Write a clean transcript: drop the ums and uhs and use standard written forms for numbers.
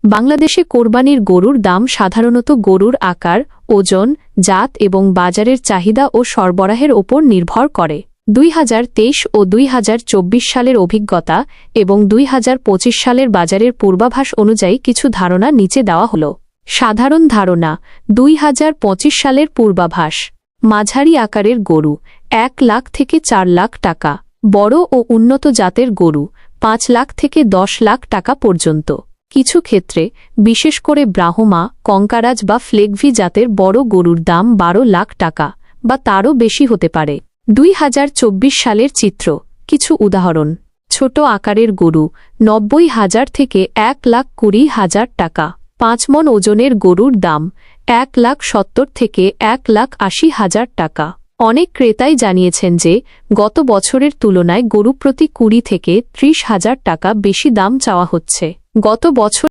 বাংলাদেশে কোরবানির গরুর দাম সাধারণত গরুর আকার, ওজন, জাত এবং বাজারের চাহিদা ও সরবরাহের ওপর নির্ভর করে। 2023 ও 2024 সালের অভিজ্ঞতা এবং 2025 সালের বাজারের পূর্বাভাস অনুযায়ী কিছু ধারণা নিচে দেওয়া হল। সাধারণ ধারণা। 2025 সালের পূর্বাভাস। মাঝারি আকারের গরু 1 লাখ থেকে 4 লাখ টাকা, বড় ও উন্নত জাতের গরু 5 লাখ থেকে 10 লাখ টাকা পর্যন্ত। কিছু ক্ষেত্রে, বিশেষ করে ব্রাহ্মা, কঙ্কারাজ বা ফ্লেগভি জাতের বড় গরুর দাম 12 লাখ টাকা বা তারও বেশি হতে পারে। 2024 সালের চিত্র। কিছু উদাহরণ। ছোট আকারের গরু 90,000 থেকে 1,20,000 টাকা। 5 মণ ওজনের গরুর দাম 1,70,000 থেকে 1,80,000 টাকা। অনেক ক্রেতাই জানিয়েছেন যে গত বছরের তুলনায় গরু প্রতি 20 থেকে 30,000 টাকা বেশি দাম চাওয়া হচ্ছে। গত বছর